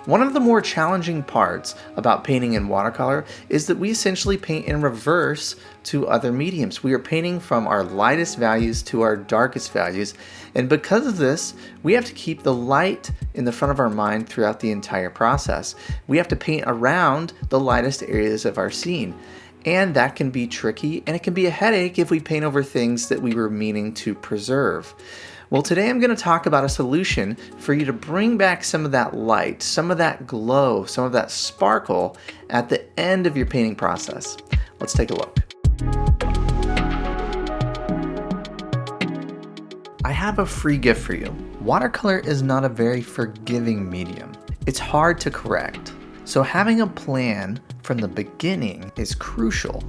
One of the more challenging parts about painting in watercolor is that we essentially paint in reverse to other mediums. We are painting from our lightest values to our darkest values, and because of this, we have to keep the light in the front of our mind throughout the entire process. We have to paint around the lightest areas of our scene, and that can be tricky, and it can be a headache if we paint over things that we were meaning to preserve. Well, today I'm going to talk about a solution for you to bring back some of that light, some of that glow, some of that sparkle at the end of your painting process. Let's take a look. I have a free gift for you. Watercolor is not a very forgiving medium. It's hard to correct. So having a plan from the beginning is crucial.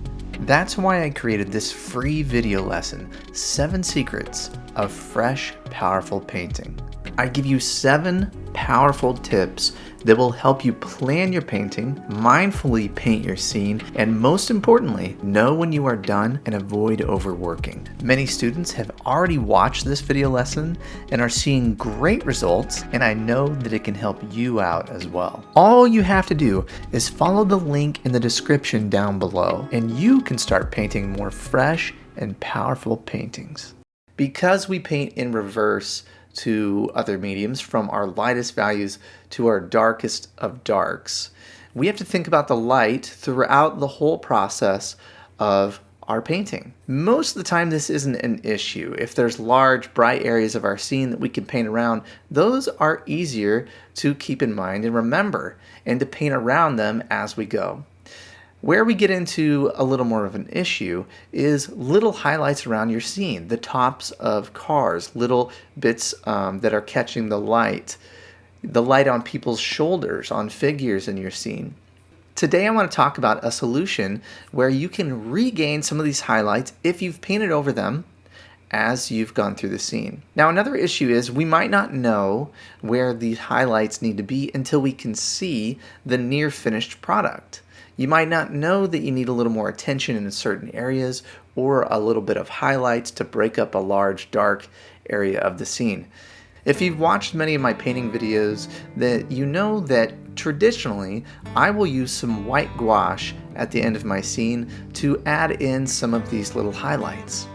That's why I created this free video lesson, 7 Secrets of Fresh, Powerful Painting. I give you 7 powerful tips that will help you plan your painting, mindfully paint your scene, and most importantly, know when you are done and avoid overworking. Many students have already watched this video lesson and are seeing great results, and I know that it can help you out as well. All you have to do is follow the link in the description down below, and you can start painting more fresh and powerful paintings. Because we paint in reverse to other mediums, from our lightest values to our darkest of darks, we have to think about the light throughout the whole process of our painting. Most of the time this isn't an issue. If there's large bright areas of our scene that we can paint around, those are easier to keep in mind and remember, and to paint around them as we go. Where we get into a little more of an issue is little highlights around your scene, the tops of cars, little bits that are catching the light on people's shoulders, on figures in your scene. Today I want to talk about a solution where you can regain some of these highlights if you've painted over them as you've gone through the scene. Now, another issue is we might not know where these highlights need to be until we can see the near finished product. You might not know that you need a little more attention in certain areas or a little bit of highlights to break up a large dark area of the scene. If you've watched many of my painting videos, that you know that traditionally I will use some white gouache at the end of my scene to add in some of these little highlights.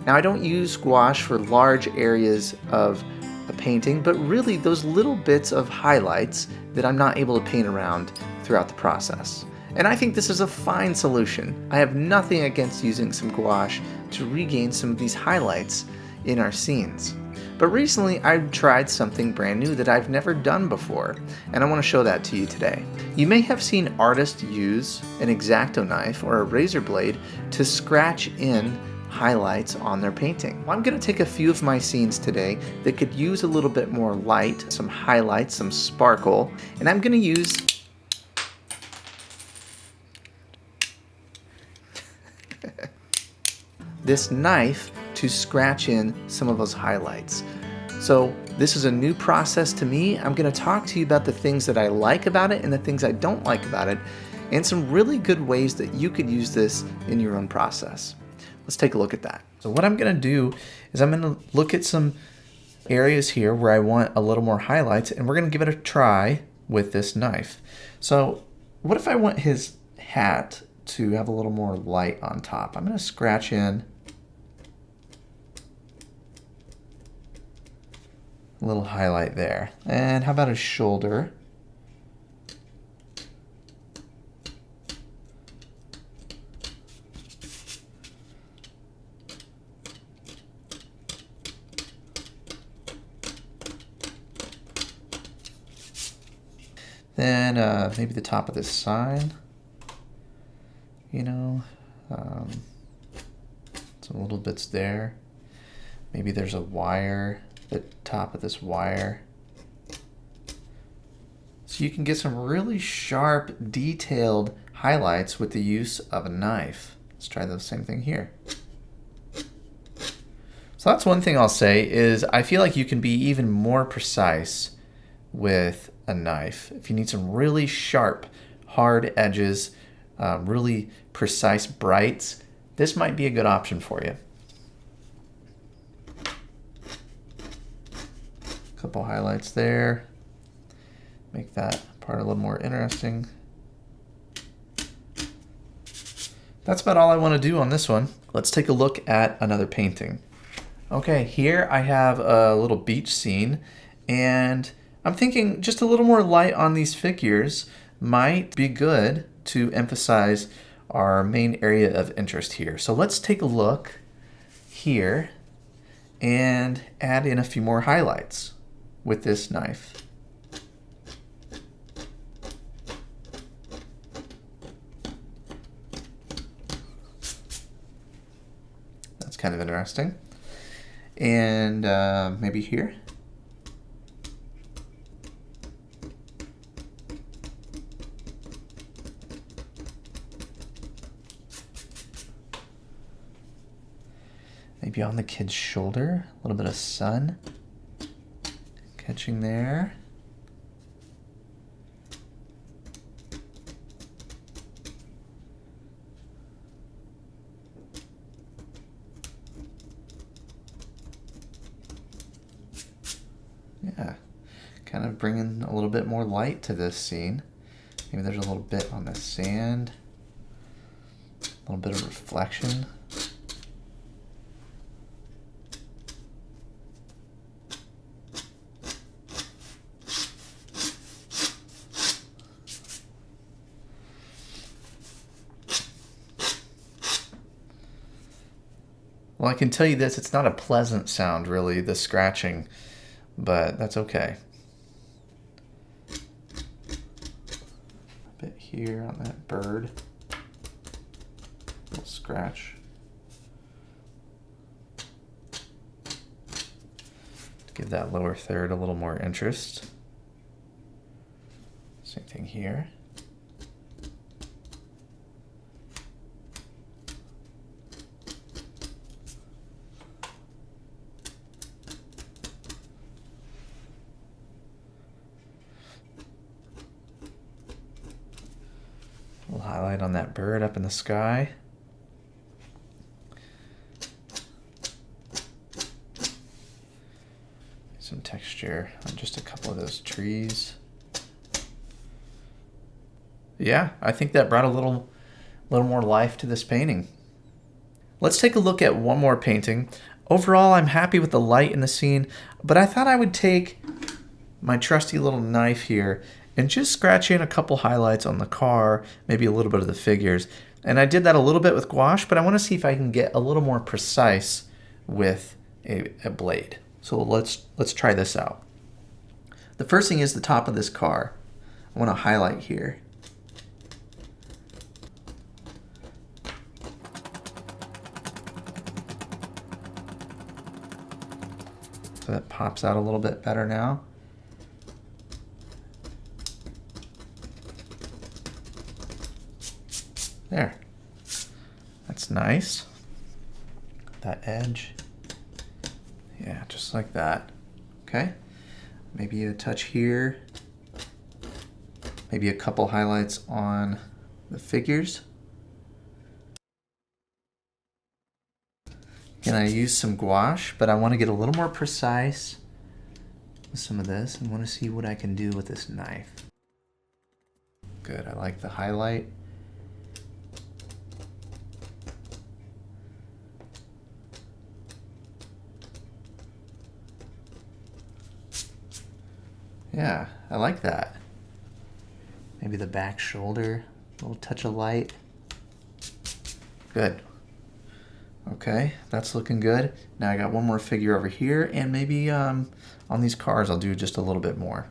Now, I don't use gouache for large areas of a painting, but really those little bits of highlights that I'm not able to paint around throughout the process. And I think this is a fine solution. I have nothing against using some gouache to regain some of these highlights in our scenes. But recently I've tried something brand new that I've never done before, and I want to show that to you today. You may have seen artists use an X-acto knife or a razor blade to scratch in highlights on their painting. Well, I'm going to take a few of my scenes today that could use a little bit more light, some highlights, some sparkle, and I'm going to use this knife to scratch in some of those highlights. So this is a new process to me. I'm going to talk to you about the things that I like about it and the things I don't like about it, and some really good ways that you could use this in your own process. Let's take a look at that. So what I'm going to do is I'm going to look at some areas here where I want a little more highlights, and we're going to give it a try with this knife. So what if I want his hat to have a little more light on top? I'm going to scratch in a little highlight there. And how about his shoulder? Then maybe the top of this sign, some little bits there. Maybe there's a wire, the top of this wire. So you can get some really sharp, detailed highlights with the use of a knife. Let's try the same thing here. So that's one thing I'll say is I feel like you can be even more precise with a knife. If you need some really sharp, hard edges, really precise brights, this might be a good option for you. Couple highlights there. Make that part a little more interesting. That's about all I want to do on this one. Let's take a look at another painting. Okay, here I have a little beach scene, and I'm thinking just a little more light on these figures might be good to emphasize our main area of interest here. So let's take a look here and add in a few more highlights with this knife. That's kind of interesting. And maybe here. Maybe on the kid's shoulder, a little bit of sun catching there. Yeah, kind of bringing a little bit more light to this scene. Maybe there's a little bit on the sand, a little bit of reflection. Well, I can tell you this, it's not a pleasant sound really, the scratching, but that's okay. A bit here on that bird, a little scratch. Give that lower third a little more interest. Same thing here. A little highlight on that bird up in the sky. Some texture on just a couple of those trees. Yeah, I think that brought a little more life to this painting. Let's take a look at one more painting. Overall, I'm happy with the light in the scene, but I thought I would take my trusty little knife here and just scratch in a couple highlights on the car, maybe a little bit of the figures. And I did that a little bit with gouache, but I want to see if I can get a little more precise with a blade. So let's try this out. The first thing is the top of this car. I want to highlight here. So that pops out a little bit better now. There. That's nice. That edge. Yeah, just like that. Okay. Maybe a touch here. Maybe a couple highlights on the figures. And I use some gouache, but I want to get a little more precise with some of this and want to see what I can do with this knife. Good, I like the highlight. Yeah, I like that. Maybe the back shoulder, a little touch of light. Good. Okay, that's looking good. Now I got one more figure over here, and maybe on these cars I'll do just a little bit more.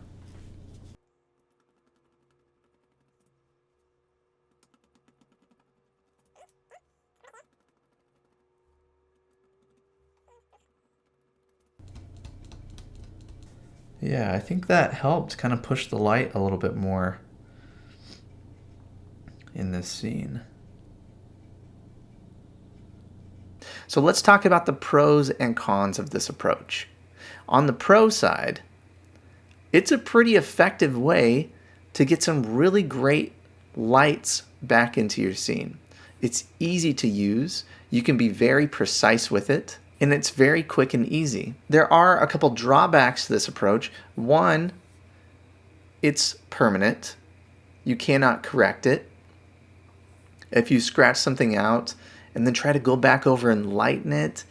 Yeah, I think that helped kind of push the light a little bit more in this scene. So let's talk about the pros and cons of this approach. On the pro side, it's a pretty effective way to get some really great lights back into your scene. It's easy to use, you can be very precise with it, and it's very quick and easy. There are a couple drawbacks to this approach. One, it's permanent. You cannot correct it. If you scratch something out and then try to go back over and lighten it,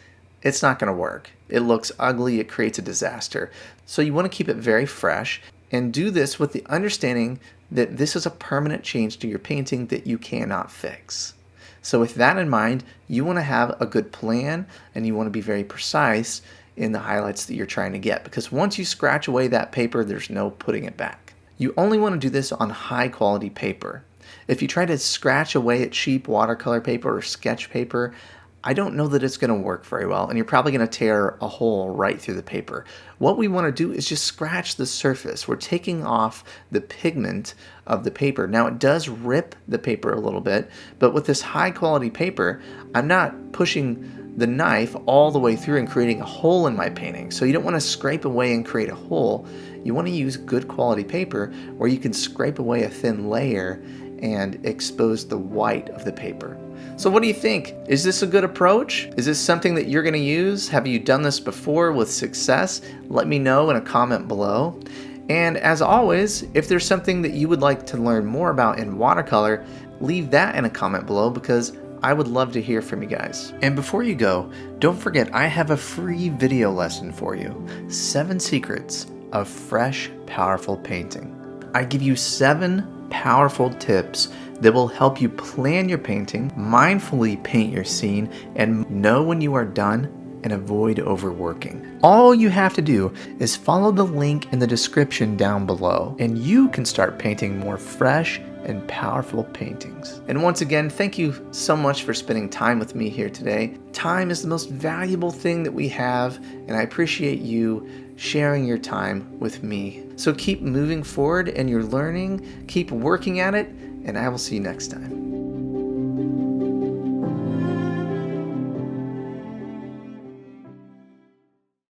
it's not going to work. It looks ugly, it creates a disaster. So you want to keep it very fresh and do this with the understanding that this is a permanent change to your painting that you cannot fix. So with that in mind, you want to have a good plan and you want to be very precise in the highlights that you're trying to get, because once you scratch away that paper, there's no putting it back. You only want to do this on high quality paper. If you try to scratch away at cheap watercolor paper or sketch paper, I don't know that it's going to work very well, and you're probably going to tear a hole right through the paper. What we want to do is just scratch the surface. We're taking off the pigment of the paper. Now it does rip the paper a little bit, but with this high quality paper, I'm not pushing the knife all the way through and creating a hole in my painting. So you don't want to scrape away and create a hole. You want to use good quality paper where you can scrape away a thin layer and expose the white of the paper. So what do you think? Is this a good approach? Is this something that you're going to use? Have you done this before with success? Let me know in a comment below. And as always, if there's something that you would like to learn more about in watercolor, leave that in a comment below, because I would love to hear from you guys. And before you go, don't forget I have a free video lesson for you. 7 secrets of fresh, powerful painting. I give you 7 powerful tips that will help you plan your painting, mindfully paint your scene, and know when you are done and avoid overworking. All you have to do is follow the link in the description down below, and you can start painting more fresh and powerful paintings. And once again, thank you so much for spending time with me here today. Time is the most valuable thing that we have, and I appreciate you sharing your time with me. So keep moving forward in your learning, keep working at it, and I will see you next time.